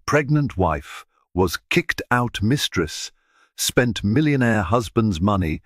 pregnant wife was kicked out mistress, spent millionaire husband's money,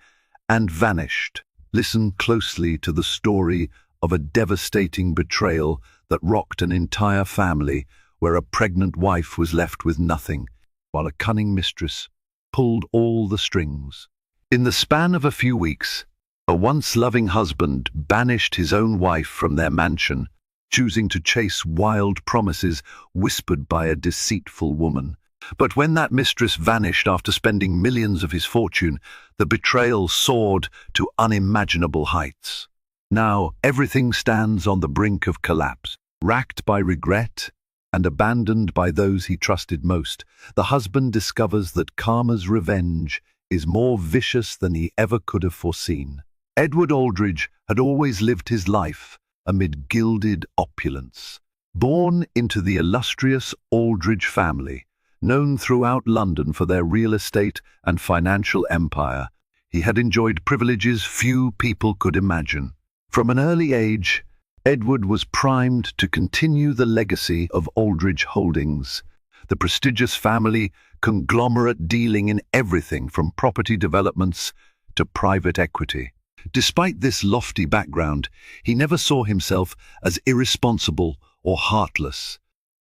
and vanished. Listen closely to the story of a devastating betrayal that rocked an entire family, where a pregnant wife was left with nothing, while a cunning mistress pulled all the strings. In the span of a few weeks, a once loving husband banished his own wife from their mansion, choosing to chase wild promises whispered by a deceitful woman. But when that mistress vanished after spending millions of his fortune, the betrayal soared to unimaginable heights. Now everything stands on the brink of collapse. Racked by regret and abandoned by those he trusted most, the husband discovers that karma's revenge is more vicious than he ever could have foreseen. Edward Aldridge had always lived his life amid gilded opulence. Born into the illustrious Aldridge family, known throughout London for their real estate and financial empire, he had enjoyed privileges few people could imagine. From an early age, Edward was primed to continue the legacy of Aldridge Holdings, the prestigious family conglomerate dealing in everything from property developments to private equity. Despite this lofty background, he never saw himself as irresponsible or heartless.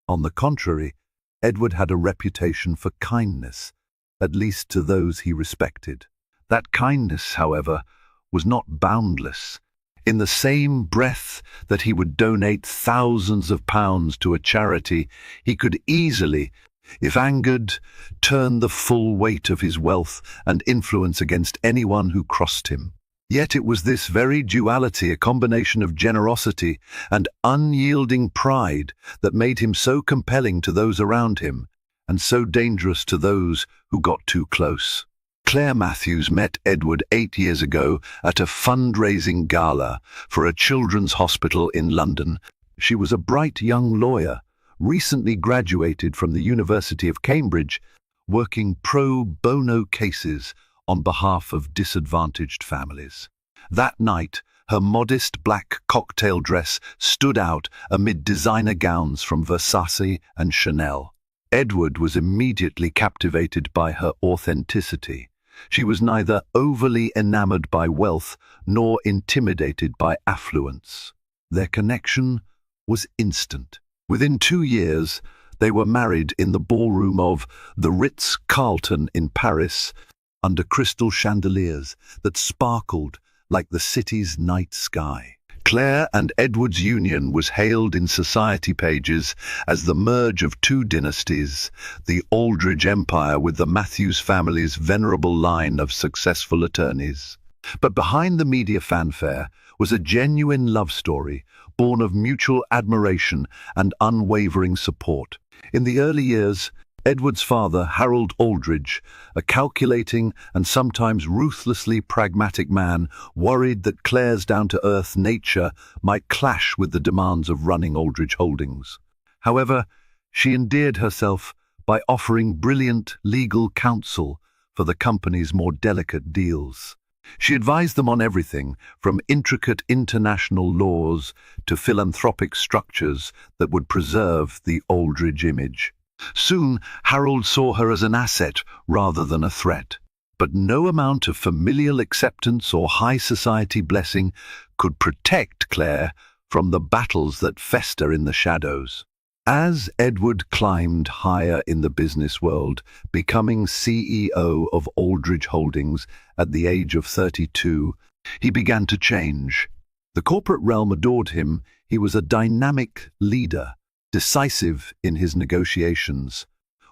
On the contrary, Edward had a reputation for kindness, at least to those he respected. That kindness, however, was not boundless. In the same breath that he would donate thousands of pounds to a charity, he could easily, if angered, turn the full weight of his wealth and influence against anyone who crossed him. Yet it was this very duality, a combination of generosity and unyielding pride, that made him so compelling to those around him, and so dangerous to those who got too close. Claire Matthews met Edward 8 years ago at a fundraising gala for a children's hospital in London. She was a bright young lawyer, recently graduated from the University of Cambridge, working pro bono cases on behalf of disadvantaged families. That night, her modest black cocktail dress stood out amid designer gowns from Versace and Chanel. Edward was immediately captivated by her authenticity. She was neither overly enamored by wealth nor intimidated by affluence. Their connection was instant. Within 2 years, they were married in the ballroom of the Ritz-Carlton in Paris, under crystal chandeliers that sparkled like the city's night sky. Claire and Edward's union was hailed in society pages as the merge of two dynasties, the Aldridge Empire with the Matthews family's venerable line of successful attorneys. But behind the media fanfare was a genuine love story, born of mutual admiration and unwavering support. In the early years, Edward's father, Harold Aldridge, a calculating and sometimes ruthlessly pragmatic man, worried that Claire's down-to-earth nature might clash with the demands of running Aldridge Holdings. However, she endeared herself by offering brilliant legal counsel for the company's more delicate deals. She advised them on everything from intricate international laws to philanthropic structures that would preserve the Aldridge image. Soon, Harold saw her as an asset rather than a threat. But no amount of familial acceptance or high society blessing could protect Claire from the battles that fester in the shadows. As Edward climbed higher in the business world, becoming CEO of Aldridge Holdings at the age of 32, he began to change. The corporate realm adored him. He was a dynamic leader, decisive in his negotiations,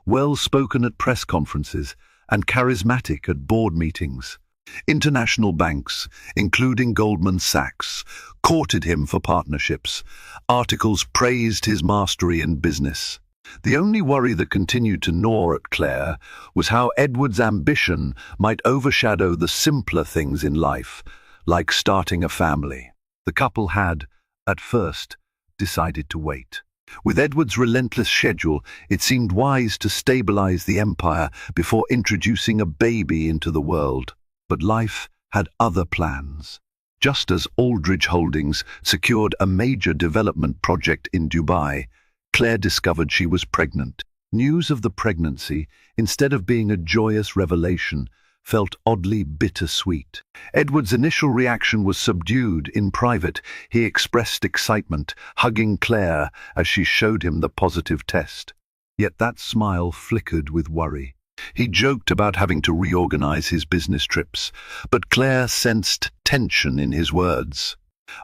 well-spoken at press conferences, and charismatic at board meetings. International banks, including Goldman Sachs, courted him for partnerships. Articles praised his mastery in business. The only worry that continued to gnaw at Claire was how Edward's ambition might overshadow the simpler things in life, like starting a family. The couple had, at first, decided to wait. With Edward's relentless schedule, it seemed wise to stabilize the empire before introducing a baby into the world. But life had other plans. Just as Aldridge Holdings secured a major development project in Dubai, Claire discovered she was pregnant. News of the pregnancy, instead of being a joyous revelation, felt oddly bittersweet. Edward's initial reaction was subdued. In private, he expressed excitement, hugging Claire as she showed him the positive test. Yet that smile flickered with worry. He joked about having to reorganize his business trips, but Claire sensed tension in his words.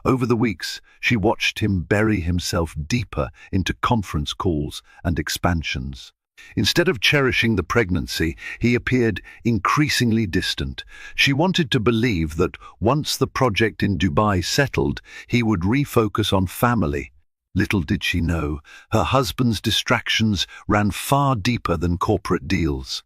Over the weeks, she watched him bury himself deeper into conference calls and expansions. Instead of cherishing the pregnancy, he appeared increasingly distant. She wanted to believe that once the project in Dubai settled, he would refocus on family. Little did she know, her husband's distractions ran far deeper than corporate deals.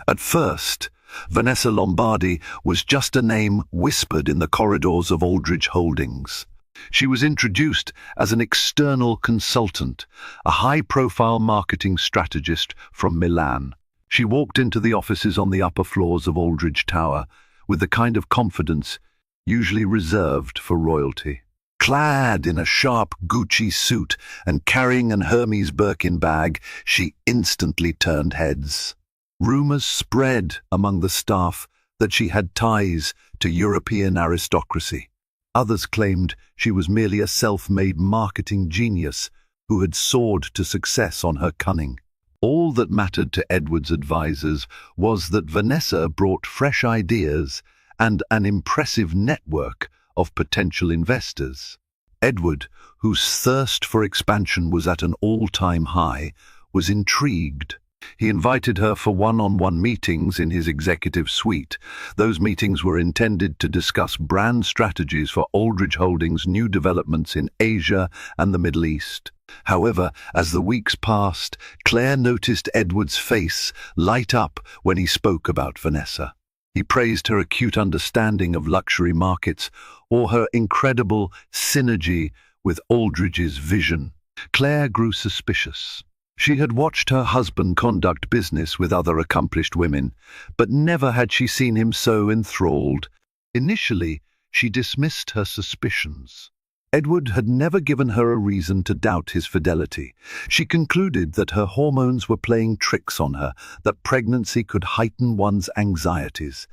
At first, Vanessa Lombardi was just a name whispered in the corridors of Aldridge Holdings. She was introduced as an external consultant, a high-profile marketing strategist from Milan. She walked into the offices on the upper floors of Aldridge Tower with the kind of confidence usually reserved for royalty. Clad in a sharp Gucci suit and carrying an Hermes Birkin bag, she instantly turned heads. Rumors spread among the staff that she had ties to European aristocracy. Others claimed she was merely a self-made marketing genius who had soared to success on her cunning. All that mattered to Edward's advisors was that Vanessa brought fresh ideas and an impressive network of potential investors. Edward, whose thirst for expansion was at an all-time high, was intrigued. He invited her for one-on-one meetings in his executive suite. Those meetings were intended to discuss brand strategies for Aldridge Holdings' new developments in Asia and the Middle East. However, as the weeks passed, Claire noticed Edward's face light up when he spoke about Vanessa. He praised her acute understanding of luxury markets or her incredible synergy with Aldridge's vision. Claire grew suspicious. She had watched her husband conduct business with other accomplished women, but never had she seen him so enthralled. Initially, she dismissed her suspicions. Edward had never given her a reason to doubt his fidelity. She concluded that her hormones were playing tricks on her, that pregnancy could heighten one's anxieties.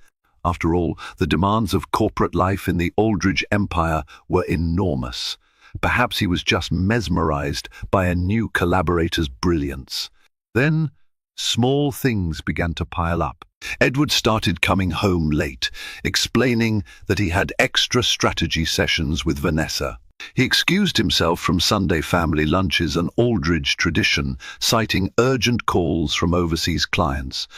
After all, the demands of corporate life in the Aldridge Empire were enormous. Perhaps he was just mesmerized by a new collaborator's brilliance. Then, small things began to pile up. Edward started coming home late, explaining that he had extra strategy sessions with Vanessa. He excused himself from Sunday family lunches, an Aldridge tradition, citing urgent calls from overseas clients,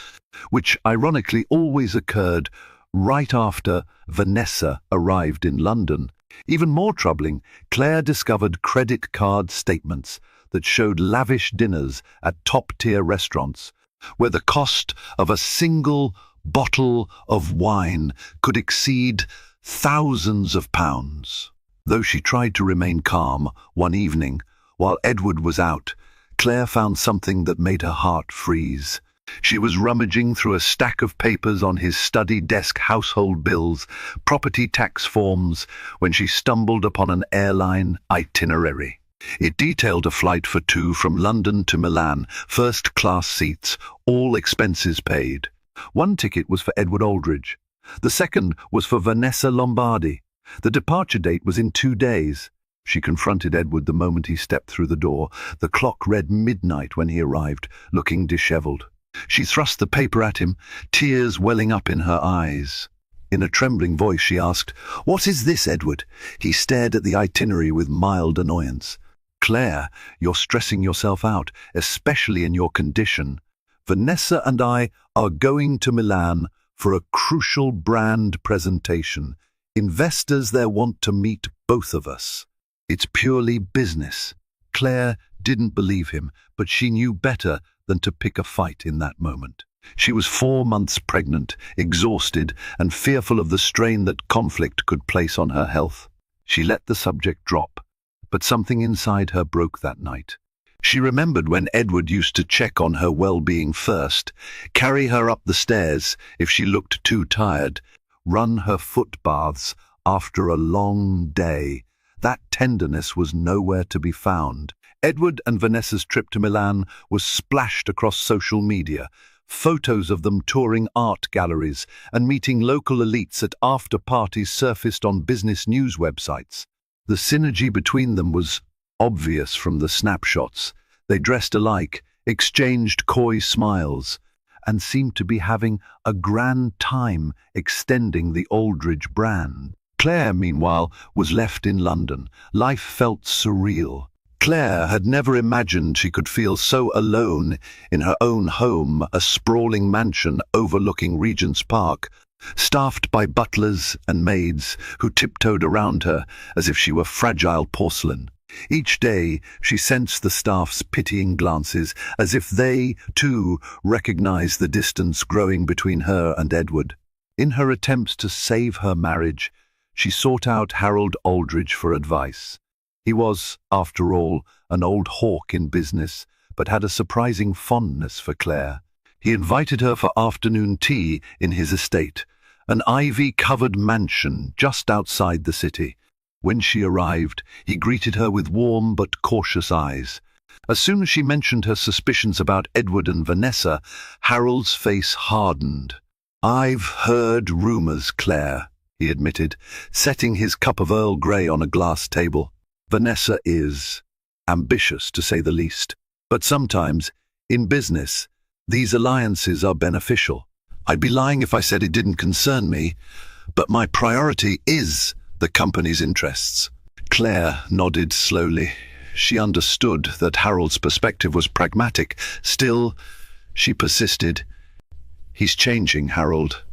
which ironically always occurred right after Vanessa arrived in London. Even more troubling, Claire discovered credit card statements that showed lavish dinners at top-tier restaurants, where the cost of a single bottle of wine could exceed thousands of pounds. Though she tried to remain calm, one evening, while Edward was out, Claire found something that made her heart freeze. She was rummaging through a stack of papers on his study desk, household bills, property tax forms, when she stumbled upon an airline itinerary. It detailed a flight for two from London to Milan, first-class seats, all expenses paid. One ticket was for Edward Aldridge. The second was for Vanessa Lombardi. The departure date was in 2 days. She confronted Edward the moment he stepped through the door. The clock read midnight when he arrived, looking disheveled. She thrust the paper at him, tears welling up in her eyes. In a trembling voice she asked, "What is this, Edward?" He stared at the itinerary with mild annoyance. "Claire, you're stressing yourself out, especially in your condition. Vanessa and I are going to Milan for a crucial brand presentation. Investors there want to meet both of us. It's purely business." Claire didn't believe him, but she knew better than to pick a fight in that moment. She was 4 months pregnant, exhausted, and fearful of the strain that conflict could place on her health. She let the subject drop, but something inside her broke that night. She remembered when Edward used to check on her well-being first, carry her up the stairs if she looked too tired, run her foot baths after a long day. That tenderness was nowhere to be found. Edward and Vanessa's trip to Milan was splashed across social media. Photos of them touring art galleries and meeting local elites at after-parties surfaced on business news websites. The synergy between them was obvious from the snapshots. They dressed alike, exchanged coy smiles, and seemed to be having a grand time extending the Aldridge brand. Claire, meanwhile, was left in London. Life felt surreal. Claire had never imagined she could feel so alone in her own home, a sprawling mansion overlooking Regent's Park, staffed by butlers and maids who tiptoed around her as if she were fragile porcelain. Each day she sensed the staff's pitying glances, as if they, too, recognized the distance growing between her and Edward. In her attempts to save her marriage, she sought out Harold Aldridge for advice. He was, after all, an old hawk in business, but had a surprising fondness for Claire. He invited her for afternoon tea in his estate, an ivy-covered mansion just outside the city. When she arrived, he greeted her with warm but cautious eyes. As soon as she mentioned her suspicions about Edward and Vanessa, Harold's face hardened. "I've heard rumors, Claire," he admitted, setting his cup of Earl Grey on a glass table. "Vanessa is ambitious, to say the least. But sometimes, in business, these alliances are beneficial. I'd be lying if I said it didn't concern me, but my priority is the company's interests." Claire nodded slowly. She understood that Harold's perspective was pragmatic. Still, she persisted. "He's changing, Harold.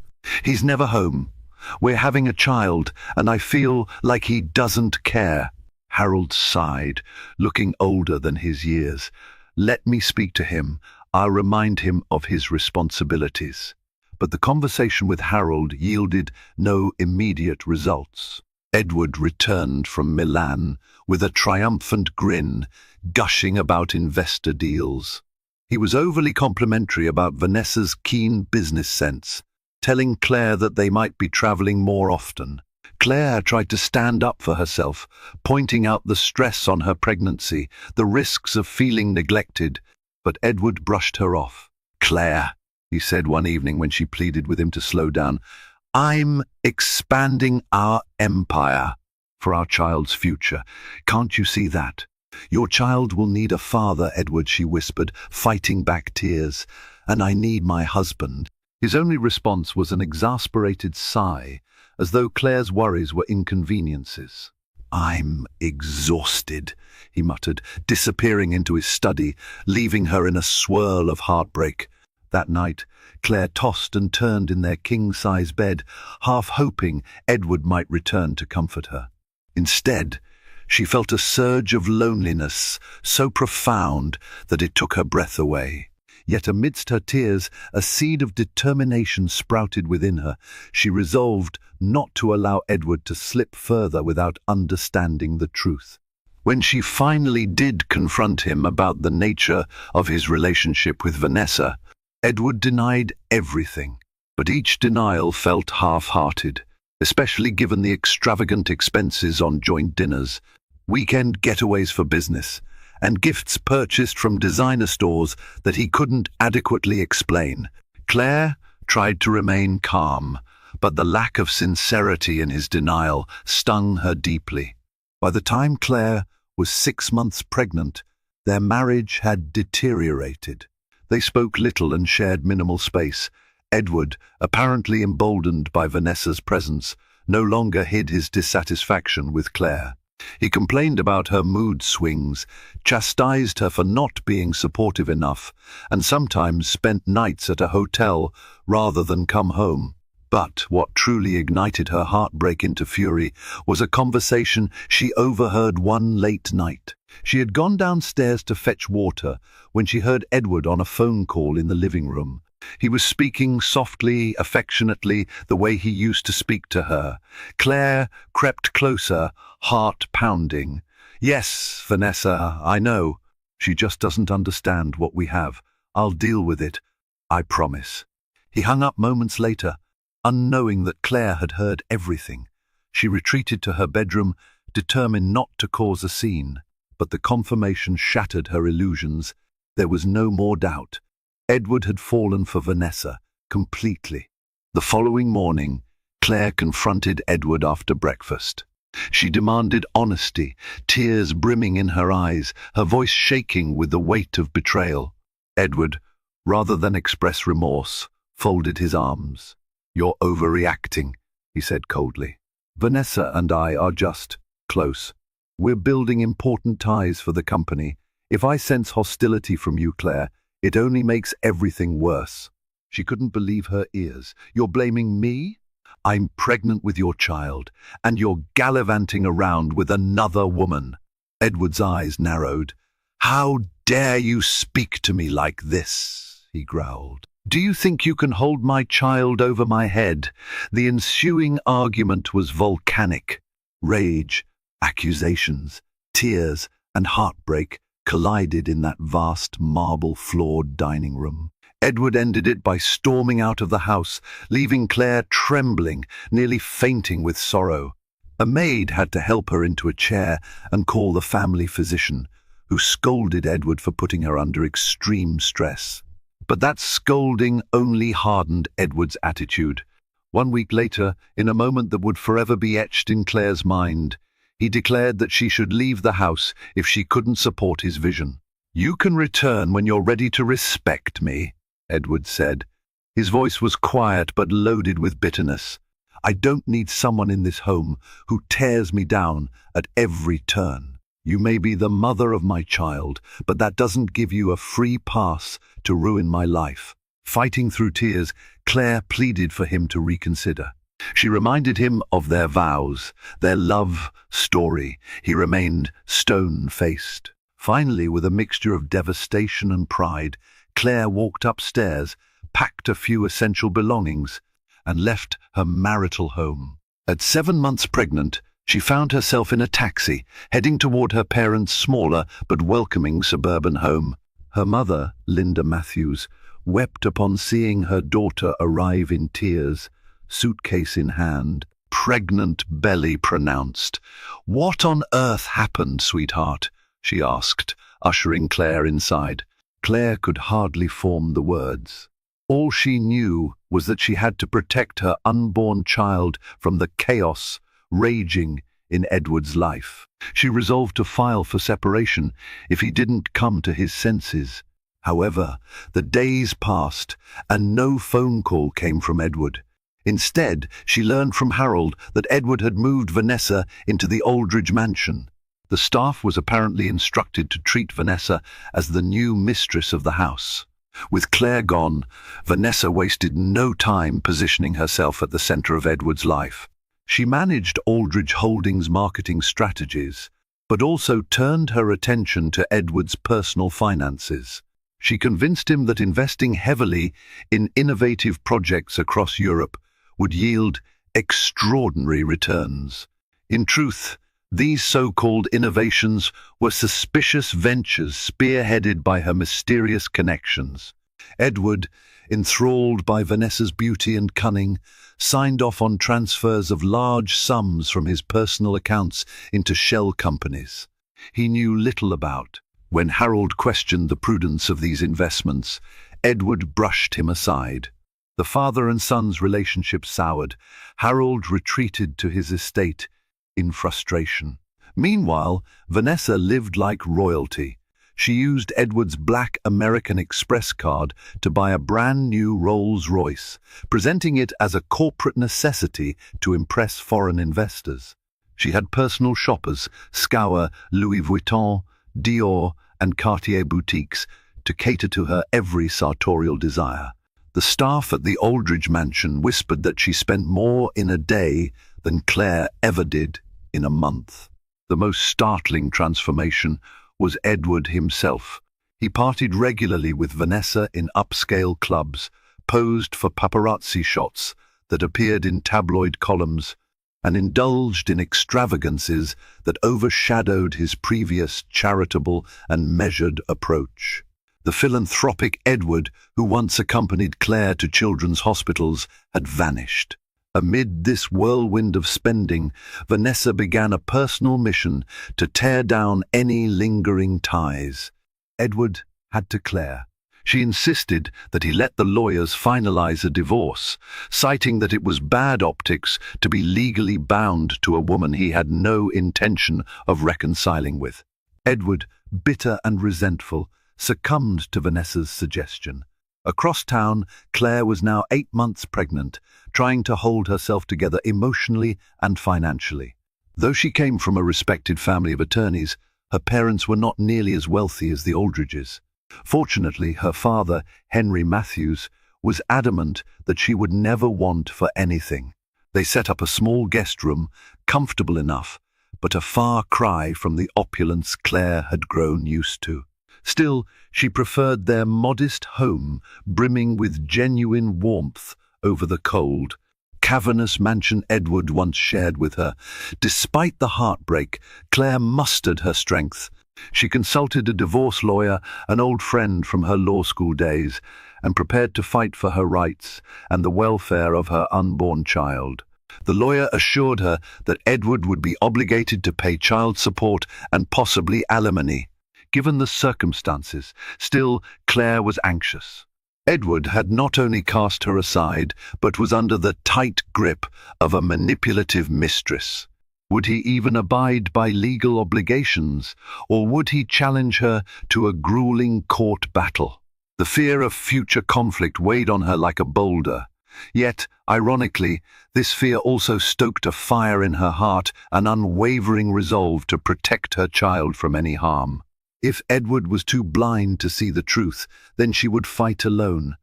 He's never home. We're having a child, and I feel like he doesn't care." Harold sighed, looking older than his years. "Let me speak to him. I'll remind him of his responsibilities." But the conversation with Harold yielded no immediate results. Edward returned from Milan with a triumphant grin, gushing about investor deals. He was overly complimentary about Vanessa's keen business sense, telling Claire that they might be traveling more often. Claire tried to stand up for herself, pointing out the stress on her pregnancy, the risks of feeling neglected, but Edward brushed her off. "Claire," he said one evening when she pleaded with him to slow down, "I'm expanding our empire for our child's future. Can't you see that? Your child will need a father, Edward," she whispered, fighting back tears, "and I need my husband." His only response was an exasperated sigh, as though Claire's worries were inconveniences. "I'm exhausted," he muttered, disappearing into his study, leaving her in a swirl of heartbreak. That night, Claire tossed and turned in their king-size bed, half hoping Edward might return to comfort her. Instead, she felt a surge of loneliness so profound that it took her breath away. Yet amidst her tears, a seed of determination sprouted within her. She resolved not to allow Edward to slip further without understanding the truth. When she finally did confront him about the nature of his relationship with Vanessa, Edward denied everything, but each denial felt half-hearted, especially given the extravagant expenses on joint dinners, weekend getaways for business, and gifts purchased from designer stores that he couldn't adequately explain. Claire tried to remain calm, but the lack of sincerity in his denial stung her deeply. By the time Claire was 6 months pregnant, their marriage had deteriorated. They spoke little and shared minimal space. Edward, apparently emboldened by Vanessa's presence, no longer hid his dissatisfaction with Claire. He complained about her mood swings, chastised her for not being supportive enough, and sometimes spent nights at a hotel rather than come home. But what truly ignited her heartbreak into fury was a conversation she overheard one late night. She had gone downstairs to fetch water when she heard Edward on a phone call in the living room. He was speaking softly, affectionately, the way he used to speak to her. Claire crept closer, heart pounding. "Yes, Vanessa, I know. She just doesn't understand what we have. I'll deal with it, I promise." He hung up moments later, unknowing that Claire had heard everything. She retreated to her bedroom, determined not to cause a scene. But the confirmation shattered her illusions. There was no more doubt. Edward had fallen for Vanessa, completely. The following morning, Claire confronted Edward after breakfast. She demanded honesty, tears brimming in her eyes, her voice shaking with the weight of betrayal. Edward, rather than express remorse, folded his arms. "You're overreacting," he said coldly. "Vanessa and I are just close. We're building important ties for the company. If I sense hostility from you, Claire, it only makes everything worse." She couldn't believe her ears. "You're blaming me? I'm pregnant with your child, and you're gallivanting around with another woman." Edward's eyes narrowed. "How dare you speak to me like this?" he growled. "Do you think you can hold my child over my head?" The ensuing argument was volcanic. Rage, accusations, tears, and heartbreak collided in that vast marble-floored dining room. Edward ended it by storming out of the house, leaving Claire trembling, nearly fainting with sorrow. A maid had to help her into a chair and call the family physician, who scolded Edward for putting her under extreme stress. But that scolding only hardened Edward's attitude. 1 week later, in a moment that would forever be etched in Claire's mind, he declared that she should leave the house if she couldn't support his vision. "You can return when you're ready to respect me," Edward said. His voice was quiet but loaded with bitterness. "I don't need someone in this home who tears me down at every turn. You may be the mother of my child, but that doesn't give you a free pass to ruin my life." Fighting through tears, Claire pleaded for him to reconsider. She reminded him of their vows, their love story. He remained stone-faced. Finally, with a mixture of devastation and pride, Claire walked upstairs, packed a few essential belongings, and left her marital home. At 7 months pregnant, she found herself in a taxi, heading toward her parents' smaller but welcoming suburban home. Her mother, Linda Matthews, wept upon seeing her daughter arrive in tears, suitcase in hand, pregnant belly pronounced. "What on earth happened, sweetheart?" she asked, ushering Claire inside. Claire could hardly form the words. All she knew was that she had to protect her unborn child from the chaos raging in Edward's life. She resolved to file for separation if he didn't come to his senses. However, the days passed and no phone call came from Edward. Instead, she learned from Harold that Edward had moved Vanessa into the Aldridge mansion. The staff was apparently instructed to treat Vanessa as the new mistress of the house. With Claire gone, Vanessa wasted no time positioning herself at the center of Edward's life. She managed Aldridge Holdings' marketing strategies, but also turned her attention to Edward's personal finances. She convinced him that investing heavily in innovative projects across Europe would yield extraordinary returns. In truth, these so-called innovations were suspicious ventures spearheaded by her mysterious connections. Edward, enthralled by Vanessa's beauty and cunning, signed off on transfers of large sums from his personal accounts into shell companies he knew little about. When Harold questioned the prudence of these investments, Edward brushed him aside. The father and son's relationship soured. Harold retreated to his estate in frustration. Meanwhile, Vanessa lived like royalty. She used Edward's Black American Express card to buy a brand new Rolls-Royce, presenting it as a corporate necessity to impress foreign investors. She had personal shoppers scour Louis Vuitton, Dior, and Cartier boutiques to cater to her every sartorial desire. The staff at the Aldridge mansion whispered that she spent more in a day than Claire ever did in a month. The most startling transformation was Edward himself. He partied regularly with Vanessa in upscale clubs, posed for paparazzi shots that appeared in tabloid columns, and indulged in extravagances that overshadowed his previous charitable and measured approach. The philanthropic Edward, who once accompanied Claire to children's hospitals, had vanished. Amid this whirlwind of spending, Vanessa began a personal mission to tear down any lingering ties. Edward had to Claire. She insisted that he let the lawyers finalize a divorce, citing that it was bad optics to be legally bound to a woman he had no intention of reconciling with. Edward, bitter and resentful, succumbed to Vanessa's suggestion. Across town, Claire was now 8 months pregnant, trying to hold herself together emotionally and financially. Though she came from a respected family of attorneys, her parents were not nearly as wealthy as the Aldridges. Fortunately, her father, Henry Matthews, was adamant that she would never want for anything. They set up a small guest room, comfortable enough, but a far cry from the opulence Claire had grown used to. Still, she preferred their modest home, brimming with genuine warmth over the cold, cavernous mansion Edward once shared with her. Despite the heartbreak, Claire mustered her strength. She consulted a divorce lawyer, an old friend from her law school days, and prepared to fight for her rights and the welfare of her unborn child. The lawyer assured her that Edward would be obligated to pay child support and possibly alimony. Given the circumstances, still, Claire was anxious. Edward had not only cast her aside, but was under the tight grip of a manipulative mistress. Would he even abide by legal obligations, or would he challenge her to a grueling court battle? The fear of future conflict weighed on her like a boulder. Yet, ironically, this fear also stoked a fire in her heart, an unwavering resolve to protect her child from any harm. If Edward was too blind to see the truth, then she would fight alone.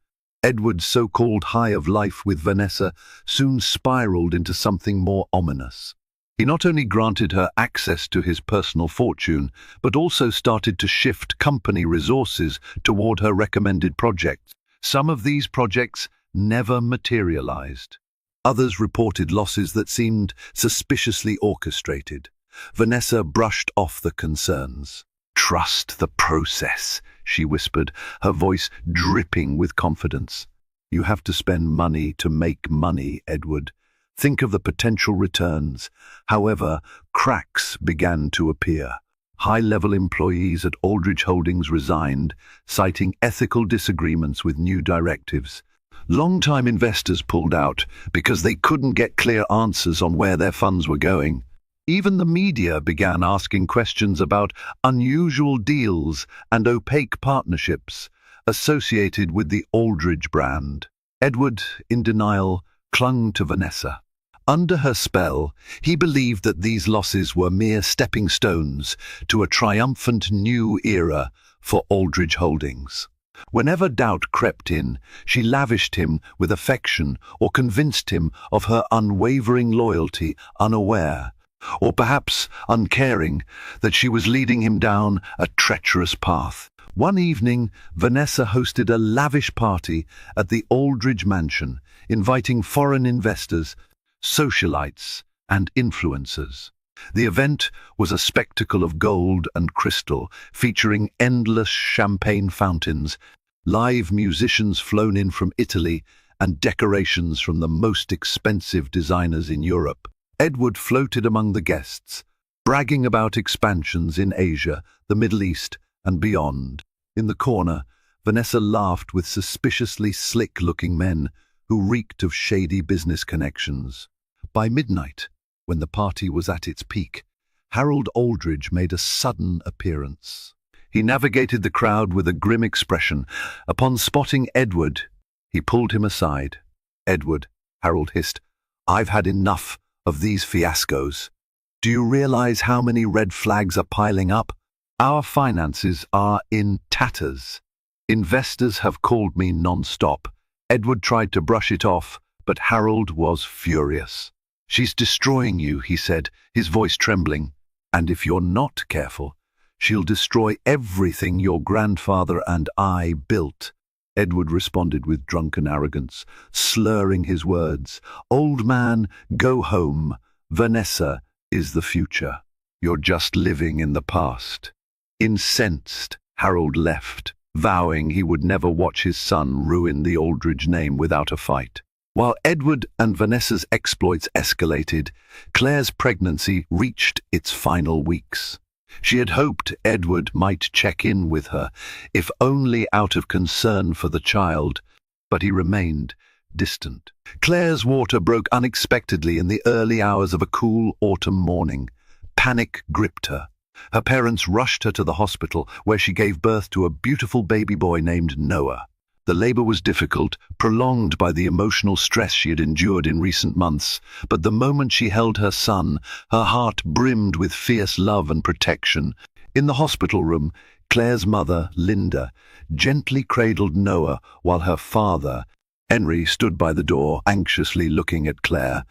Edward's so-called high of life with Vanessa soon spiraled into something more ominous. He not only granted her access to his personal fortune, but also started to shift company resources toward her recommended projects. Some of these projects never materialized. Others reported losses that seemed suspiciously orchestrated. Vanessa brushed off the concerns. "Trust the process," she whispered, her voice dripping with confidence. "You have to spend money to make money, Edward. Think of the potential returns." However, cracks began to appear. High-level employees at Aldridge Holdings resigned, citing ethical disagreements with new directives. Long-time investors pulled out because they couldn't get clear answers on where their funds were going. Even the media began asking questions about unusual deals and opaque partnerships associated with the Aldridge brand. Edward, in denial, clung to Vanessa. Under her spell, he believed that these losses were mere stepping stones to a triumphant new era for Aldridge Holdings. Whenever doubt crept in, she lavished him with affection or convinced him of her unwavering loyalty, unaware, or perhaps uncaring, that she was leading him down a treacherous path. One evening, Vanessa hosted a lavish party at the Aldridge mansion, inviting foreign investors, socialites, and influencers. The event was a spectacle of gold and crystal, featuring endless champagne fountains, live musicians flown in from Italy, and decorations from the most expensive designers in Europe. Edward floated among the guests, bragging about expansions in Asia, the Middle East, and beyond. In the corner, Vanessa laughed with suspiciously slick-looking men who reeked of shady business connections. By midnight, when the party was at its peak, Harold Aldridge made a sudden appearance. He navigated the crowd with a grim expression. Upon spotting Edward, he pulled him aside. "Edward," Harold hissed, "I've had enough of these fiascos. Do you realize how many red flags are piling up? Our finances are in tatters. Investors have called me non-stop." Edward tried to brush it off, but Harold was furious. "She's destroying you," he said, his voice trembling. "And if you're not careful, she'll destroy everything your grandfather and I built." Edward responded with drunken arrogance, slurring his words. "Old man, go home. Vanessa is the future. You're just living in the past." Incensed, Harold left, vowing he would never watch his son ruin the Aldridge name without a fight. While Edward and Vanessa's exploits escalated, Claire's pregnancy reached its final weeks. She had hoped Edward might check in with her, if only out of concern for the child, but he remained distant. Claire's water broke unexpectedly in the early hours of a cool autumn morning. Panic gripped her. Her parents rushed her to the hospital, where she gave birth to a beautiful baby boy named Noah. The labor was difficult, prolonged by the emotional stress she had endured in recent months, but the moment she held her son, her heart brimmed with fierce love and protection. In the hospital room, Claire's mother, Linda, gently cradled Noah while her father, Henry, stood by the door, anxiously looking at Claire.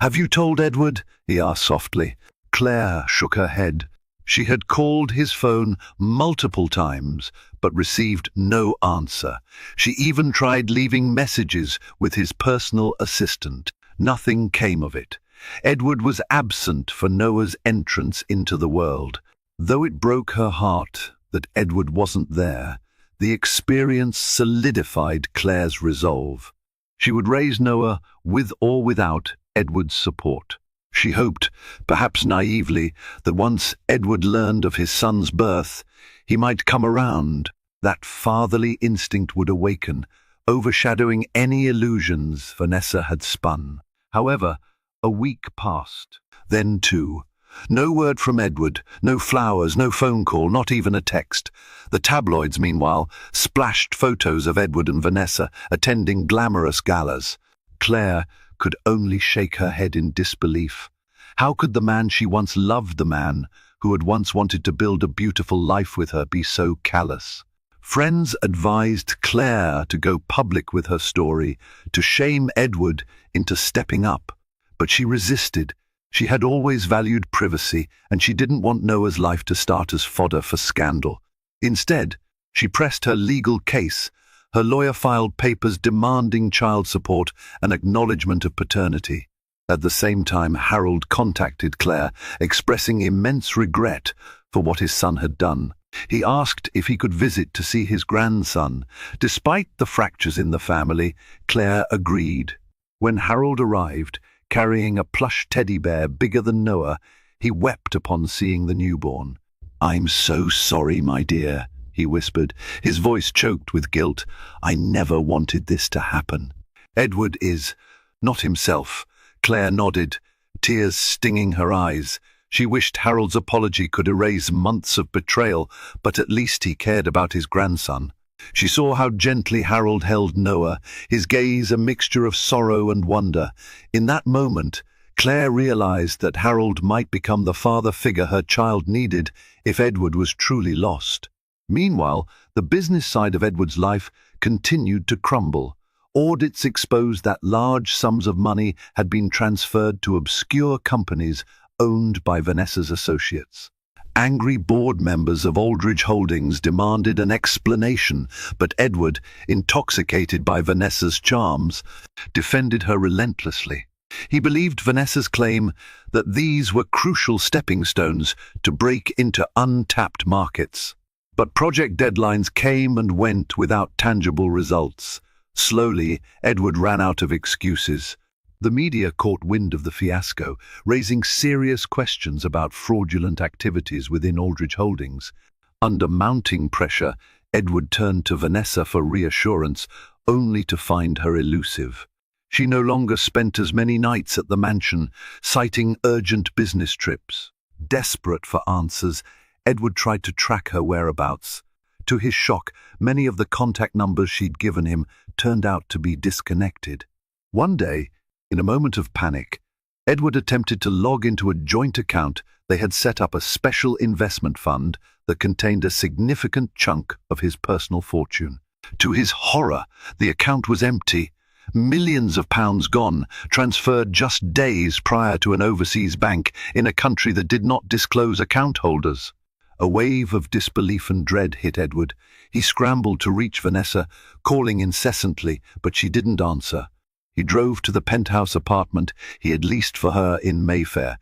"Have you told Edward?" he asked softly. Claire shook her head. She had called his phone multiple times, but received no answer. She even tried leaving messages with his personal assistant. Nothing came of it. Edward was absent for Noah's entrance into the world. Though it broke her heart that Edward wasn't there, the experience solidified Claire's resolve. She would raise Noah with or without Edward's support. She hoped, perhaps naively, that once Edward learned of his son's birth, he might come around. That fatherly instinct would awaken, overshadowing any illusions Vanessa had spun. However, a week passed. Then two. No word from Edward, no flowers, no phone call, not even a text. The tabloids, meanwhile, splashed photos of Edward and Vanessa attending glamorous galas. Claire could only shake her head in disbelief. How could the man she once loved, the man who had once wanted to build a beautiful life with her, be so callous? Friends advised Claire to go public with her story, to shame Edward into stepping up. But she resisted. She had always valued privacy, and she didn't want Noah's life to start as fodder for scandal. Instead, she pressed her legal case. Her lawyer filed papers demanding child support and acknowledgement of paternity. At the same time, Harold contacted Claire, expressing immense regret for what his son had done. He asked if he could visit to see his grandson. Despite the fractures in the family, Claire agreed. When Harold arrived, carrying a plush teddy bear bigger than Noah, he wept upon seeing the newborn. "I'm so sorry, my dear," he whispered, his voice choked with guilt. "I never wanted this to happen." "Edward is not himself." Claire nodded, tears stinging her eyes. She wished Harold's apology could erase months of betrayal, but at least he cared about his grandson. She saw how gently Harold held Noah, his gaze a mixture of sorrow and wonder. In that moment, Claire realized that Harold might become the father figure her child needed if Edward was truly lost. Meanwhile, the business side of Edward's life continued to crumble. Audits exposed that large sums of money had been transferred to obscure companies owned by Vanessa's associates. Angry board members of Aldridge Holdings demanded an explanation, but Edward, intoxicated by Vanessa's charms, defended her relentlessly. He believed Vanessa's claim that these were crucial stepping stones to break into untapped markets. But project deadlines came and went without tangible results. Slowly, Edward ran out of excuses. The media caught wind of the fiasco, raising serious questions about fraudulent activities within Aldridge Holdings. Under mounting pressure, Edward turned to Vanessa for reassurance, only to find her elusive. She no longer spent as many nights at the mansion, citing urgent business trips. Desperate for answers, Edward tried to track her whereabouts. To his shock, many of the contact numbers she'd given him turned out to be disconnected. One day, in a moment of panic, Edward attempted to log into a joint account. They had set up a special investment fund that contained a significant chunk of his personal fortune. To his horror, the account was empty. Millions of pounds gone, transferred just days prior to an overseas bank in a country that did not disclose account holders. A wave of disbelief and dread hit Edward. He scrambled to reach Vanessa, calling incessantly, but she didn't answer. He drove to the penthouse apartment he had leased for her in Mayfair.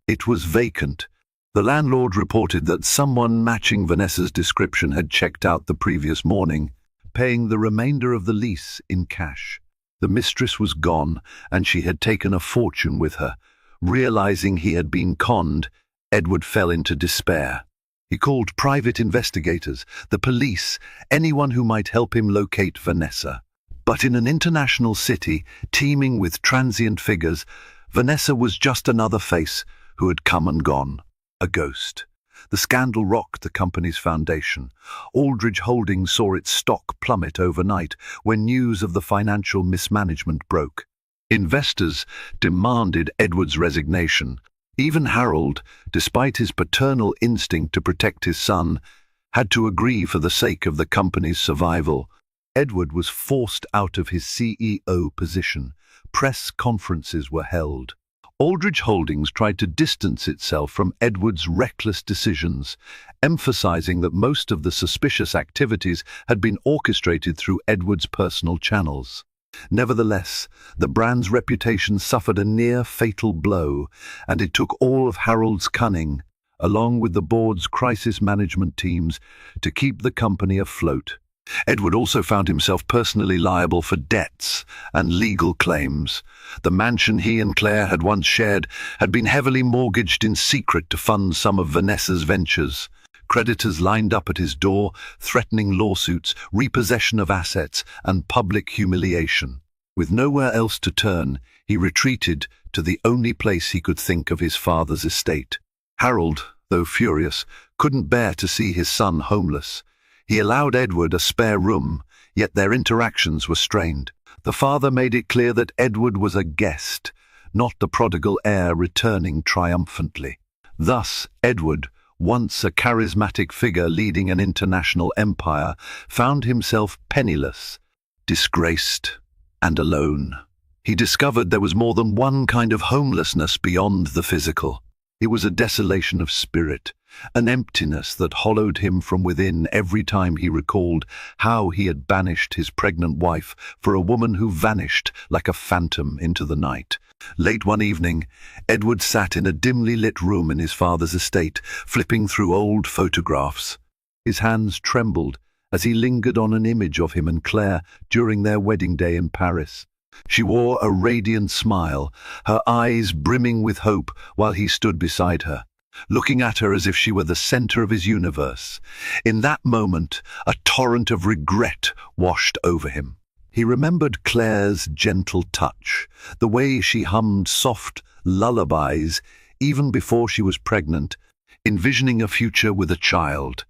It was vacant. The landlord reported that someone matching Vanessa's description had checked out the previous morning, paying the remainder of the lease in cash. The mistress was gone, and she had taken a fortune with her. Realizing he had been conned, Edward fell into despair. He called private investigators, the police, anyone who might help him locate Vanessa. But in an international city, teeming with transient figures, Vanessa was just another face who had come and gone, a ghost. The scandal rocked the company's foundation. Aldridge Holdings saw its stock plummet overnight when news of the financial mismanagement broke. Investors demanded Edward's resignation. Even Harold, despite his paternal instinct to protect his son, had to agree for the sake of the company's survival. Edward was forced out of his CEO position. Press conferences were held. Aldridge Holdings tried to distance itself from Edward's reckless decisions, emphasizing that most of the suspicious activities had been orchestrated through Edward's personal channels. Nevertheless, the brand's reputation suffered a near-fatal blow, and it took all of Harold's cunning, along with the board's crisis management teams, to keep the company afloat. Edward also found himself personally liable for debts and legal claims. The mansion he and Claire had once shared had been heavily mortgaged in secret to fund some of Vanessa's ventures. Creditors lined up at his door, threatening lawsuits, repossession of assets, and public humiliation. With nowhere else to turn, he retreated to the only place he could think of, his father's estate. Harold, though furious, couldn't bear to see his son homeless. He allowed Edward a spare room, yet their interactions were strained. The father made it clear that Edward was a guest, not the prodigal heir returning triumphantly. Thus, Edward, once a charismatic figure leading an international empire, found himself penniless, disgraced, and alone. He discovered there was more than one kind of homelessness beyond the physical. It was a desolation of spirit, an emptiness that hollowed him from within every time he recalled how he had banished his pregnant wife for a woman who vanished like a phantom into the night. Late one evening, Edward sat in a dimly lit room in his father's estate, flipping through old photographs. His hands trembled as he lingered on an image of him and Claire during their wedding day in Paris. She wore a radiant smile, her eyes brimming with hope while he stood beside her, looking at her as if she were the center of his universe. In that moment, a torrent of regret washed over him. He remembered Claire's gentle touch, the way she hummed soft lullabies even before she was pregnant, envisioning a future with a child,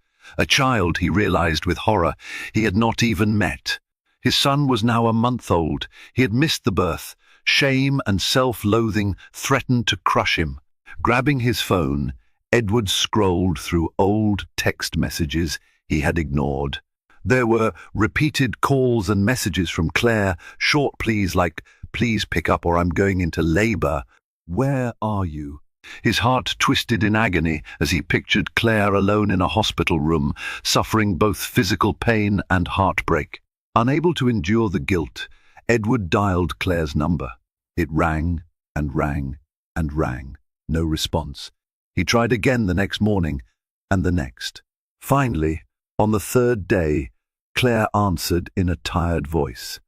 he realized with horror, he had not even met. His son was now a month old. He had missed the birth. Shame and self-loathing threatened to crush him. Grabbing his phone, Edward scrolled through old text messages he had ignored. There were repeated calls and messages from Claire, short pleas like, "Please pick up or I'm going into labor. Where are you?" His heart twisted in agony as he pictured Claire alone in a hospital room, suffering both physical pain and heartbreak. Unable to endure the guilt, Edward dialed Claire's number. It rang and rang and rang. No response. He tried again the next morning, and the next. Finally, on the third day, Claire answered in a tired voice.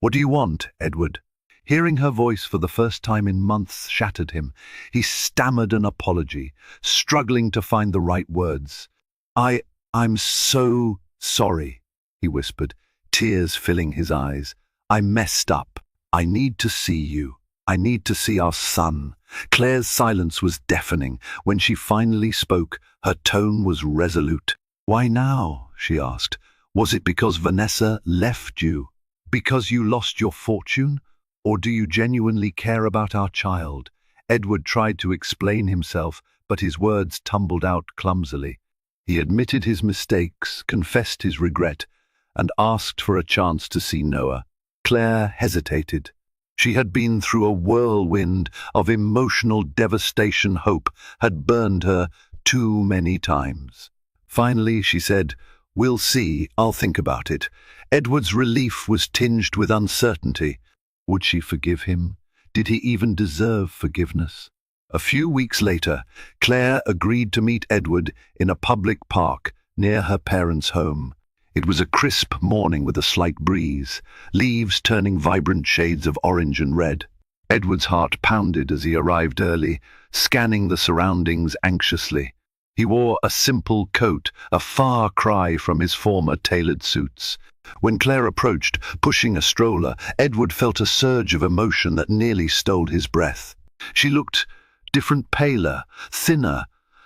"What do you want, Edward?" Hearing her voice for the first time in months shattered him. He stammered an apology, struggling to find the right words. I'm so sorry," he whispered, tears filling his eyes. "I messed up. I need to see you. I need to see our son." Claire's silence was deafening. When she finally spoke, her tone was resolute. "Why now?" she asked. "Was it because Vanessa left you? Because you lost your fortune? Or do you genuinely care about our child?" Edward tried to explain himself, but his words tumbled out clumsily. He admitted his mistakes, confessed his regret, and asked for a chance to see Noah. Claire hesitated. She had been through a whirlwind of emotional devastation. Hope had burned her too many times. Finally, she said, "We'll see, I'll think about it." Edward's relief was tinged with uncertainty. Would she forgive him? Did he even deserve forgiveness? A few weeks later, Claire agreed to meet Edward in a public park near her parents' home. It was a crisp morning with a slight breeze, leaves turning vibrant shades of orange and red. Edward's heart pounded as he arrived early, scanning the surroundings anxiously. He wore a simple coat, a far cry from his former tailored suits. When Claire approached, pushing a stroller, Edward felt a surge of emotion that nearly stole his breath. She looked different, paler, thinner,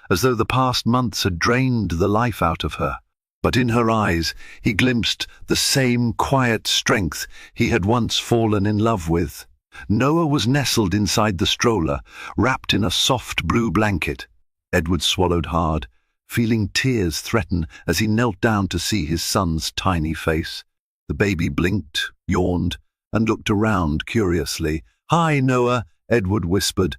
as though the past months had drained the life out of her. But in her eyes he glimpsed the same quiet strength he had once fallen in love with. Noah was nestled inside the stroller, wrapped in a soft blue blanket. Edward swallowed hard, feeling tears threaten as he knelt down to see his son's tiny face. The baby blinked, yawned, and looked around curiously. "Hi, Noah," Edward whispered.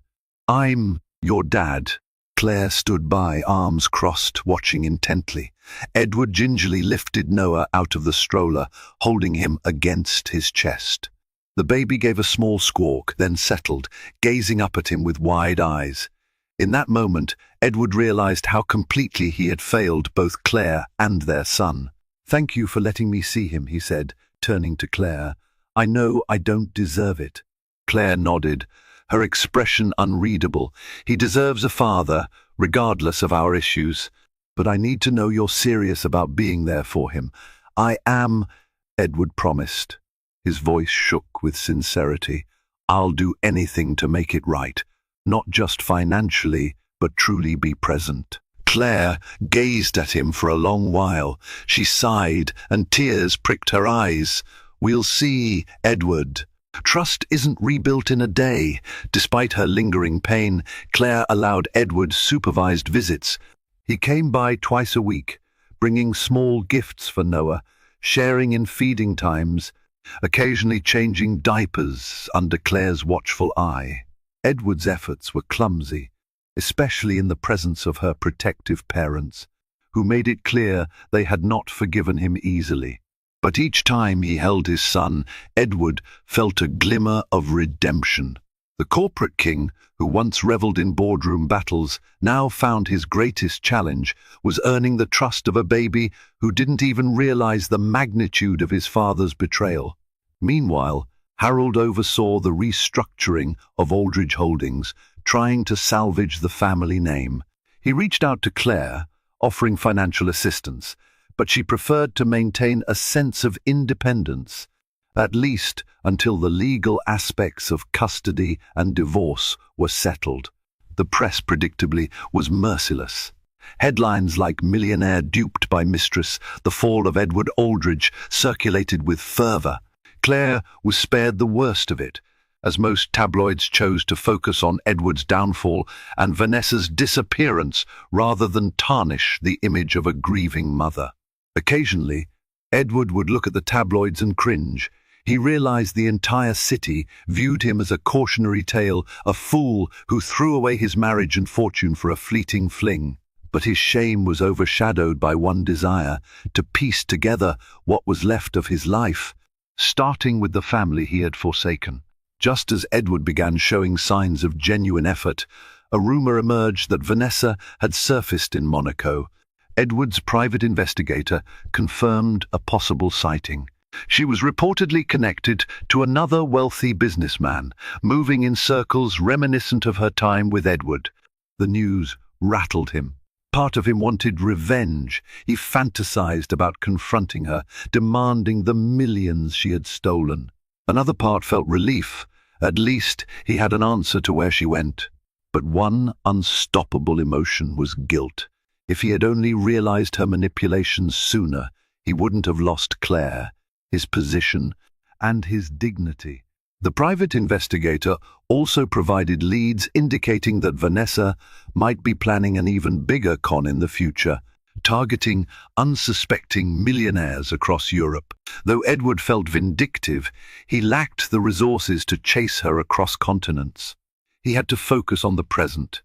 "I'm your dad." Claire stood by, arms crossed, watching intently. Edward gingerly lifted Noah out of the stroller, holding him against his chest. The baby gave a small squawk, then settled, gazing up at him with wide eyes. In that moment, Edward realized how completely he had failed both Claire and their son. "Thank you for letting me see him," he said, turning to Claire. "I know I don't deserve it." Claire nodded, her expression unreadable. "He deserves a father, regardless of our issues. But I need to know you're serious about being there for him." "I am," Edward promised. His voice shook with sincerity. "I'll do anything to make it right. Not just financially, but truly be present." Claire gazed at him for a long while. She sighed, and tears pricked her eyes. "We'll see, Edward. Trust isn't rebuilt in a day." Despite her lingering pain, Claire allowed Edward supervised visits. He came by twice a week, bringing small gifts for Noah, sharing in feeding times, occasionally changing diapers under Claire's watchful eye. Edward's efforts were clumsy, especially in the presence of her protective parents, who made it clear they had not forgiven him easily. But each time he held his son, Edward felt a glimmer of redemption. The corporate king, who once reveled in boardroom battles, now found his greatest challenge was earning the trust of a baby who didn't even realize the magnitude of his father's betrayal. Meanwhile, Harold oversaw the restructuring of Aldridge Holdings, trying to salvage the family name. He reached out to Claire, offering financial assistance, but she preferred to maintain a sense of independence, at least until the legal aspects of custody and divorce were settled. The press, predictably, was merciless. Headlines like "Millionaire Duped by Mistress," "The Fall of Edward Aldridge," circulated with fervor. Claire was spared the worst of it, as most tabloids chose to focus on Edward's downfall and Vanessa's disappearance rather than tarnish the image of a grieving mother. Occasionally, Edward would look at the tabloids and cringe. He realized the entire city viewed him as a cautionary tale, a fool who threw away his marriage and fortune for a fleeting fling. But his shame was overshadowed by one desire: to piece together what was left of his life, starting with the family he had forsaken. Just as Edward began showing signs of genuine effort, a rumor emerged that Vanessa had surfaced in Monaco. Edward's private investigator confirmed a possible sighting. She was reportedly connected to another wealthy businessman, moving in circles reminiscent of her time with Edward. The news rattled him. Part of him wanted revenge. He fantasized about confronting her, demanding the millions she had stolen. Another part felt relief. At least he had an answer to where she went. But one unstoppable emotion was guilt. If he had only realized her manipulations sooner, he wouldn't have lost Claire, his position, and his dignity. The private investigator also provided leads indicating that Vanessa might be planning an even bigger con in the future, targeting unsuspecting millionaires across Europe. Though Edward felt vindictive, he lacked the resources to chase her across continents. He had to focus on the present.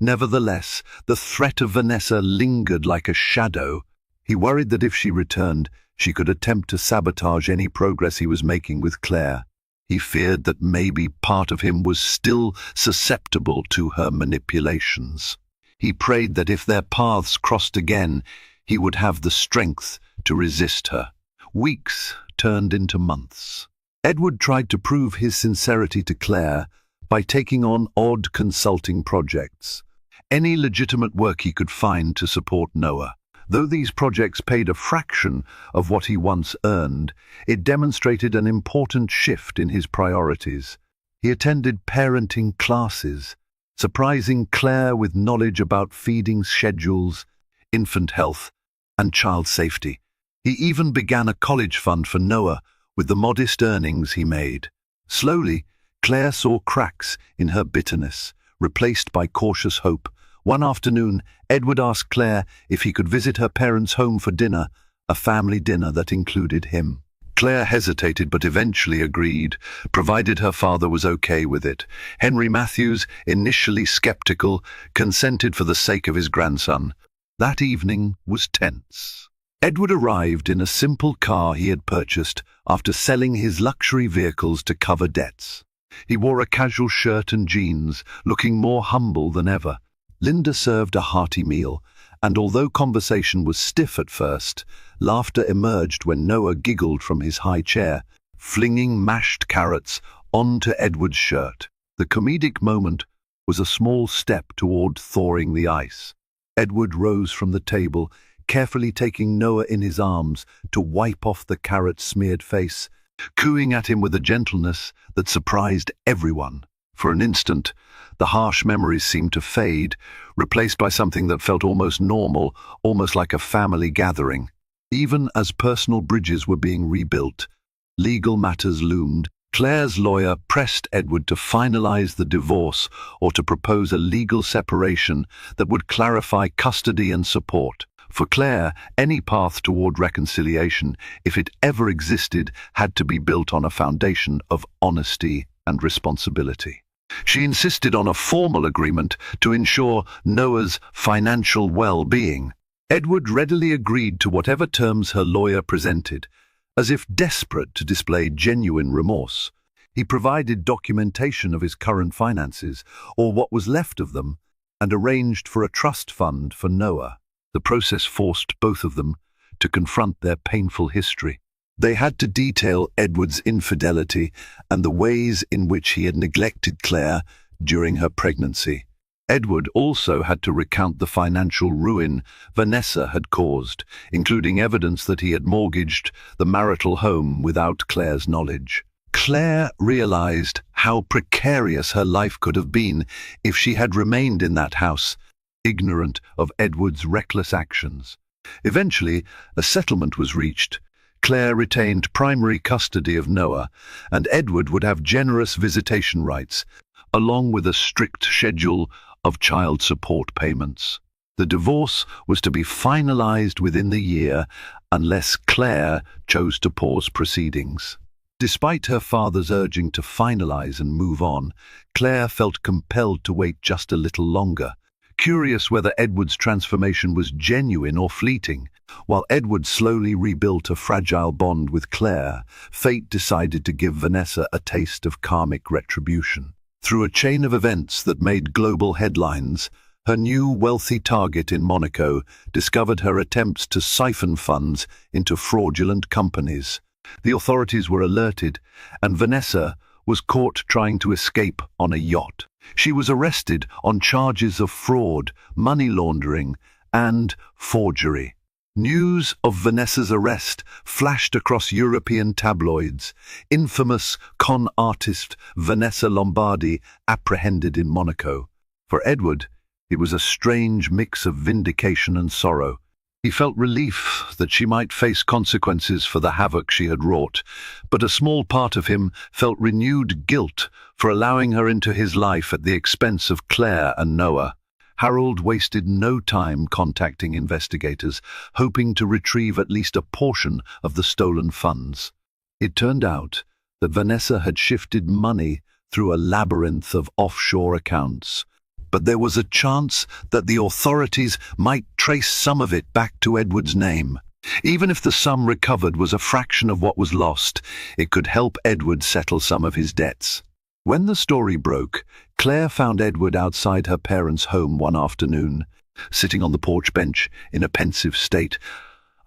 Nevertheless, the threat of Vanessa lingered like a shadow. He worried that if she returned, she could attempt to sabotage any progress he was making with Claire. He feared that maybe part of him was still susceptible to her manipulations. He prayed that if their paths crossed again, he would have the strength to resist her. Weeks turned into months. Edward tried to prove his sincerity to Claire by taking on odd consulting projects, any legitimate work he could find to support Noah. Though these projects paid a fraction of what he once earned, it demonstrated an important shift in his priorities. He attended parenting classes, surprising Claire with knowledge about feeding schedules, infant health, and child safety. He even began a college fund for Noah with the modest earnings he made. Slowly, Claire saw cracks in her bitterness, replaced by cautious hope. One afternoon, Edward asked Claire if he could visit her parents' home for dinner, a family dinner that included him. Claire hesitated but eventually agreed, provided her father was okay with it. Henry Matthews, initially skeptical, consented for the sake of his grandson. That evening was tense. Edward arrived in a simple car he had purchased after selling his luxury vehicles to cover debts. He wore a casual shirt and jeans, looking more humble than ever. Linda served a hearty meal, and although conversation was stiff at first, laughter emerged when Noah giggled from his high chair, flinging mashed carrots onto Edward's shirt. The comedic moment was a small step toward thawing the ice. Edward rose from the table, carefully taking Noah in his arms to wipe off the carrot-smeared face, cooing at him with a gentleness that surprised everyone. For an instant, the harsh memories seemed to fade, replaced by something that felt almost normal, almost like a family gathering. Even as personal bridges were being rebuilt, legal matters loomed. Claire's lawyer pressed Edward to finalize the divorce or to propose a legal separation that would clarify custody and support. For Claire, any path toward reconciliation, if it ever existed, had to be built on a foundation of honesty and responsibility. She insisted on a formal agreement to ensure Noah's financial well-being. Edward readily agreed to whatever terms her lawyer presented. As if desperate to display genuine remorse, he provided documentation of his current finances, or what was left of them, and arranged for a trust fund for Noah. The process forced both of them to confront their painful history. They had to detail Edward's infidelity and the ways in which he had neglected Claire during her pregnancy. Edward also had to recount the financial ruin Vanessa had caused, including evidence that he had mortgaged the marital home without Claire's knowledge. Claire realized how precarious her life could have been if she had remained in that house, ignorant of Edward's reckless actions. Eventually, a settlement was reached. Claire retained primary custody of Noah, and Edward would have generous visitation rights, along with a strict schedule of child support payments. The divorce was to be finalized within the year unless Claire chose to pause proceedings. Despite her father's urging to finalize and move on, Claire felt compelled to wait just a little longer, curious whether Edward's transformation was genuine or fleeting. While Edward slowly rebuilt a fragile bond with Claire, fate decided to give Vanessa a taste of karmic retribution. Through a chain of events that made global headlines, her new wealthy target in Monaco discovered her attempts to siphon funds into fraudulent companies. The authorities were alerted, and Vanessa was caught trying to escape on a yacht. She was arrested on charges of fraud, money laundering, and forgery. News of Vanessa's arrest flashed across European tabloids. Infamous con artist Vanessa Lombardi apprehended in Monaco. For Edward, it was a strange mix of vindication and sorrow. He felt relief that she might face consequences for the havoc she had wrought, but a small part of him felt renewed guilt for allowing her into his life at the expense of Claire and Noah. Harold wasted no time contacting investigators, hoping to retrieve at least a portion of the stolen funds. It turned out that Vanessa had shifted money through a labyrinth of offshore accounts, but there was a chance that the authorities might trace some of it back to Edward's name. Even if the sum recovered was a fraction of what was lost, it could help Edward settle some of his debts. When the story broke, Claire found Edward outside her parents' home one afternoon. sitting on the porch bench in a pensive state.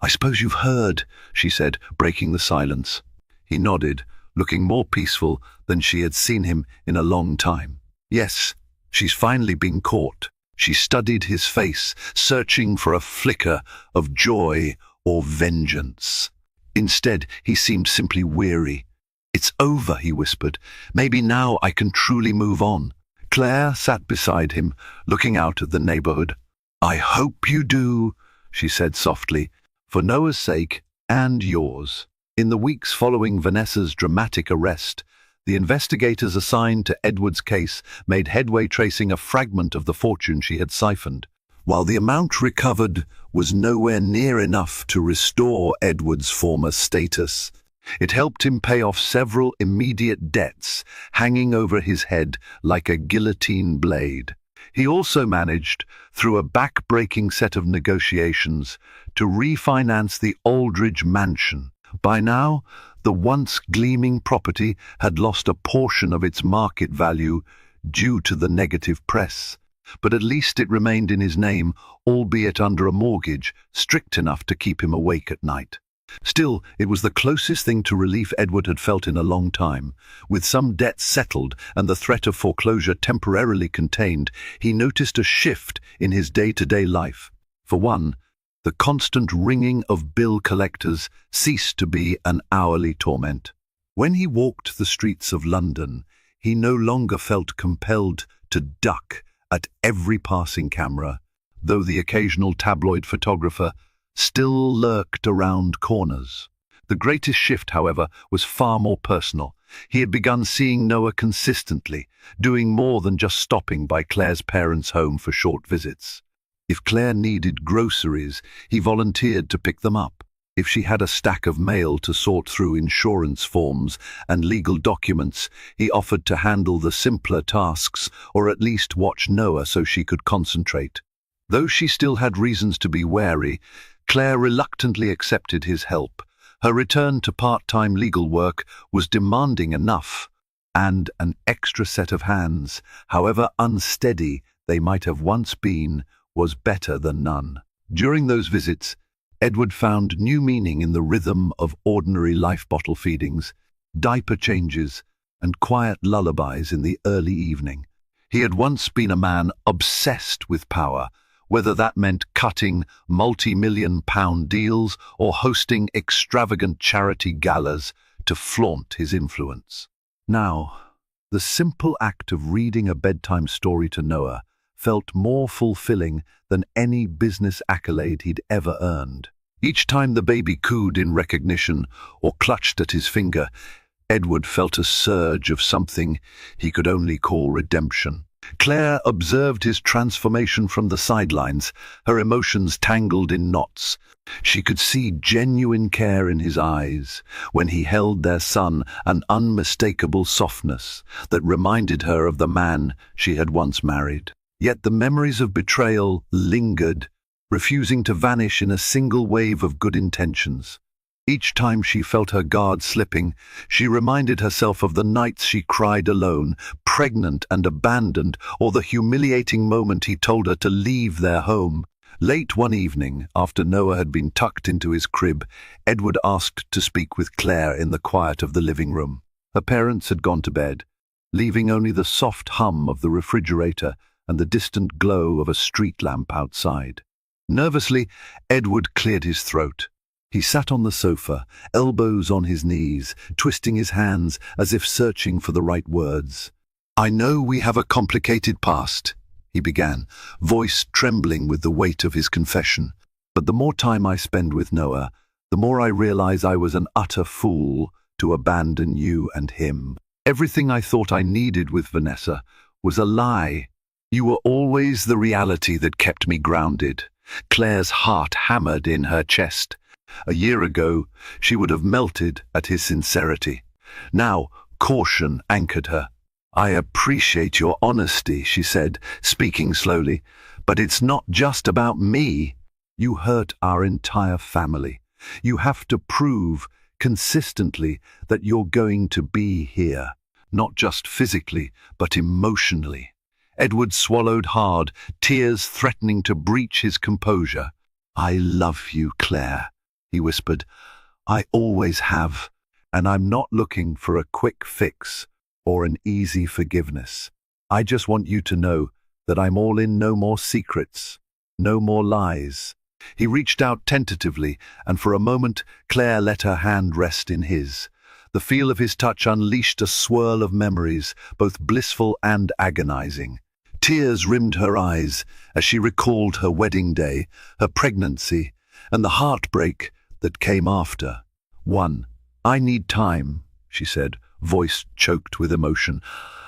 "I suppose you've heard," she said, breaking the silence. He nodded, looking more peaceful than she had seen him in a long time. "Yes, she's finally been caught." She studied his face, searching for a flicker of joy or vengeance. Instead, he seemed simply weary. "It's over," he whispered. "Maybe now I can truly move on." Claire sat beside him, looking out at the neighborhood. "I hope you do," she said softly, "for Noah's sake and yours." In the weeks following Vanessa's dramatic arrest, the investigators assigned to Edward's case made headway tracing a fragment of the fortune she had siphoned. While the amount recovered was nowhere near enough to restore Edward's former status, it helped him pay off several immediate debts hanging over his head like a guillotine blade. He also managed, through a back-breaking set of negotiations, to refinance the Aldridge mansion. By now, the once gleaming property had lost a portion of its market value due to the negative press, but at least it remained in his name, albeit under a mortgage strict enough to keep him awake at night. Still, it was the closest thing to relief Edward had felt in a long time. With some debts settled and the threat of foreclosure temporarily contained, he noticed a shift in his day-to-day life. For one, the constant ringing of bill collectors ceased to be an hourly torment. When he walked the streets of London, he no longer felt compelled to duck at every passing camera, though the occasional tabloid photographer still lurked around corners. The greatest shift, however, was far more personal. He had begun seeing Noah consistently, doing more than just stopping by Claire's parents' home for short visits. If Claire needed groceries, he volunteered to pick them up. If she had a stack of mail to sort through insurance forms and legal documents, he offered to handle the simpler tasks or at least watch Noah so she could concentrate. Though she still had reasons to be wary, Claire reluctantly accepted his help. Her return to part-time legal work was demanding enough, and an extra set of hands, however unsteady they might have once been, was better than none. During those visits, Edward found new meaning in the rhythm of ordinary life bottle feedings, diaper changes, and quiet lullabies in the early evening. He had once been a man obsessed with power, whether that meant cutting multi-million-pound deals or hosting extravagant charity galas to flaunt his influence. Now, the simple act of reading a bedtime story to Noah felt more fulfilling than any business accolade he'd ever earned. Each time the baby cooed in recognition or clutched at his finger, Edward felt a surge of something he could only call redemption. Claire observed his transformation from the sidelines, her emotions tangled in knots. She could see genuine care in his eyes when he held their son, an unmistakable softness that reminded her of the man she had once married. Yet the memories of betrayal lingered, refusing to vanish in a single wave of good intentions. Each time she felt her guard slipping, she reminded herself of the nights she cried alone, pregnant and abandoned, or the humiliating moment he told her to leave their home. Late one evening, after Noah had been tucked into his crib, Edward asked to speak with Claire in the quiet of the living room. Her parents had gone to bed, leaving only the soft hum of the refrigerator and the distant glow of a street lamp outside. Nervously, Edward cleared his throat. He sat on the sofa, elbows on his knees, twisting his hands as if searching for the right words. "I know we have a complicated past," he began, voice trembling with the weight of his confession. "But the more time I spend with Noah, the more I realize I was an utter fool to abandon you and him. Everything I thought I needed with Vanessa was a lie. You were always the reality that kept me grounded." Claire's heart hammered in her chest. A year ago, she would have melted at his sincerity. Now, caution anchored her. "I appreciate your honesty," she said, speaking slowly, "but it's not just about me. You hurt our entire family. You have to prove consistently that you're going to be here, not just physically, but emotionally. Edward swallowed hard, tears threatening to breach his composure. "I love you, Claire," he whispered. "I always have, and I'm not looking for a quick fix or an easy forgiveness. I just want you to know that I'm all in. No more secrets, no more lies." He reached out tentatively, and for a moment Claire let her hand rest in his. The feel of his touch unleashed a swirl of memories, both blissful and agonizing. Tears rimmed her eyes as she recalled her wedding day, her pregnancy, and the heartbreak that came after. "I need time," she said, voice choked with emotion.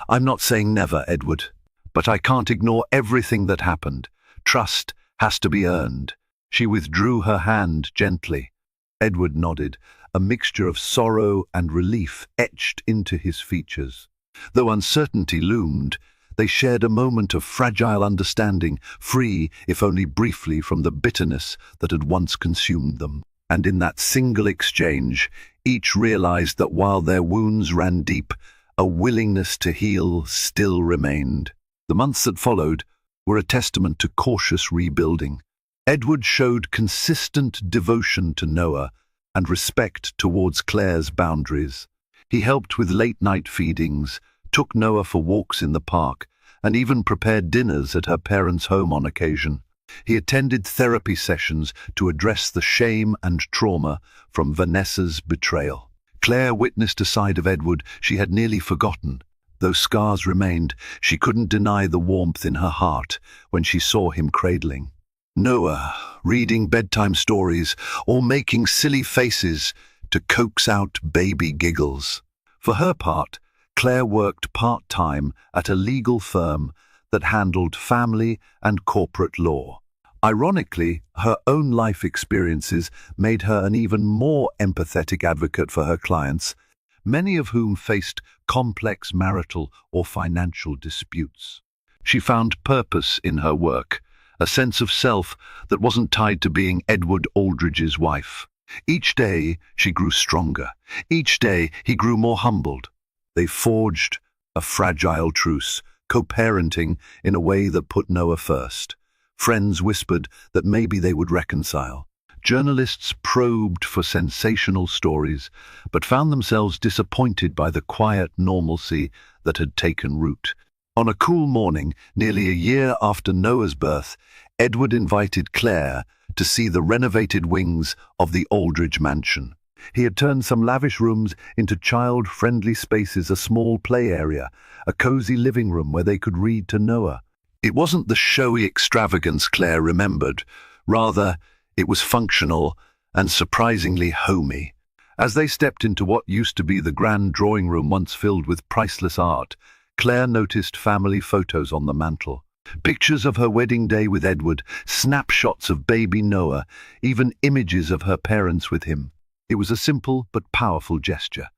"I'm not saying never, Edward, but I can't ignore everything that happened. Trust has to be earned." She withdrew her hand gently. Edward nodded, a mixture of sorrow and relief etched into his features. Though uncertainty loomed, they shared a moment of fragile understanding, free, if only briefly, from the bitterness that had once consumed them. And in that single exchange, each realized that while their wounds ran deep, a willingness to heal still remained. The months that followed were a testament to cautious rebuilding. Edward showed consistent devotion to Noah and respect towards Claire's boundaries. He helped with late-night feedings, took Noah for walks in the park, and even prepared dinners at her parents' home on occasion. He attended therapy sessions to address the shame and trauma from Vanessa's betrayal. Claire witnessed a side of Edward she had nearly forgotten. Though scars remained, she couldn't deny the warmth in her heart when she saw him cradling Noah, reading bedtime stories, or making silly faces to coax out baby giggles. For her part, Claire worked part-time at a legal firm that handled family and corporate law. Ironically, her own life experiences made her an even more empathetic advocate for her clients, many of whom faced complex marital or financial disputes. She found purpose in her work, a sense of self that wasn't tied to being Edward Aldridge's wife. Each day she grew stronger. Each day he grew more humbled. They forged a fragile truce, co-parenting in a way that put Noah first. Friends whispered that maybe they would reconcile. Journalists probed for sensational stories, but found themselves disappointed by the quiet normalcy that had taken root. On a cool morning, nearly a year after Noah's birth, Edward invited Claire to see the renovated wings of the Aldridge mansion. He had turned some lavish rooms into child-friendly spaces, a small play area, a cozy living room where they could read to Noah. It wasn't the showy extravagance Claire remembered. Rather, it was functional and surprisingly homey. As they stepped into what used to be the grand drawing room once filled with priceless art, Claire noticed family photos on the mantel. Pictures of her wedding day with Edward, snapshots of baby Noah, even images of her parents with him. It was a simple but powerful gesture.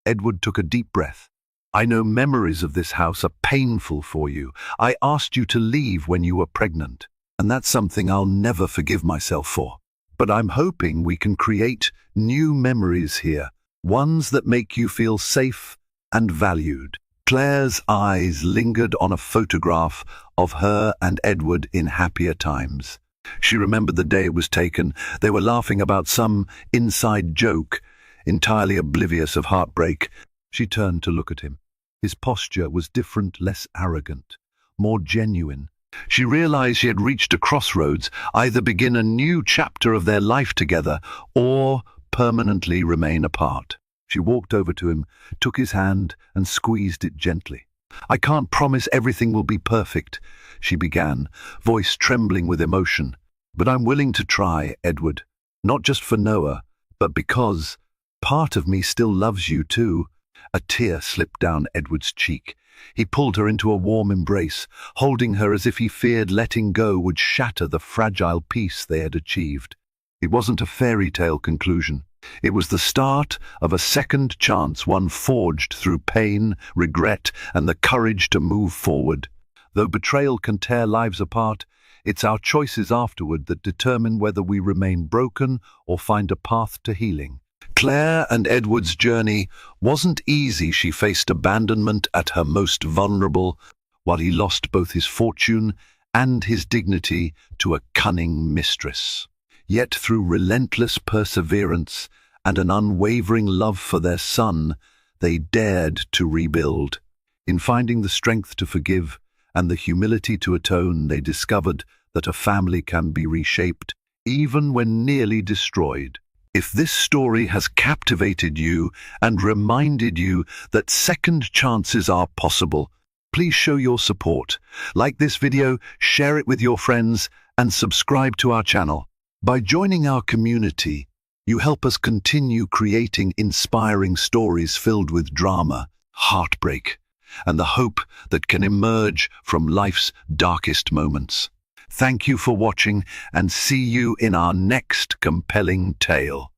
Edward took a deep breath. "I know memories of this house are painful for you. I asked you to leave when you were pregnant, and that's something I'll never forgive myself for. But I'm hoping we can create new memories here, ones that make you feel safe and valued." Claire's eyes lingered on a photograph of her and Edward in happier times. She remembered the day it was taken. They were laughing about some inside joke, entirely oblivious of heartbreak. She turned to look at him. His posture was different, less arrogant, more genuine. She realized she had reached a crossroads, either begin a new chapter of their life together or permanently remain apart. She walked over to him, took his hand, and squeezed it gently. "I can't promise everything will be perfect," she began, voice trembling with emotion. "But I'm willing to try, Edward. Not just for Noah, but because part of me still loves you too." A tear slipped down Edward's cheek. He pulled her into a warm embrace, holding her as if he feared letting go would shatter the fragile peace they had achieved. It wasn't a fairy tale conclusion. It was the start of a second chance, one forged through pain, regret, and the courage to move forward. Though betrayal can tear lives apart, it's our choices afterward that determine whether we remain broken or find a path to healing. Claire and Edward's journey wasn't easy. She faced abandonment at her most vulnerable, while he lost both his fortune and his dignity to a cunning mistress. Yet through relentless perseverance and an unwavering love for their son, they dared to rebuild. In finding the strength to forgive and the humility to atone, they discovered that a family can be reshaped, even when nearly destroyed. If this story has captivated you and reminded you that second chances are possible, please show your support. Like this video, share it with your friends, and subscribe to our channel. By joining our community, you help us continue creating inspiring stories filled with drama, heartbreak, and the hope that can emerge from life's darkest moments. Thank you for watching, and see you in our next compelling tale.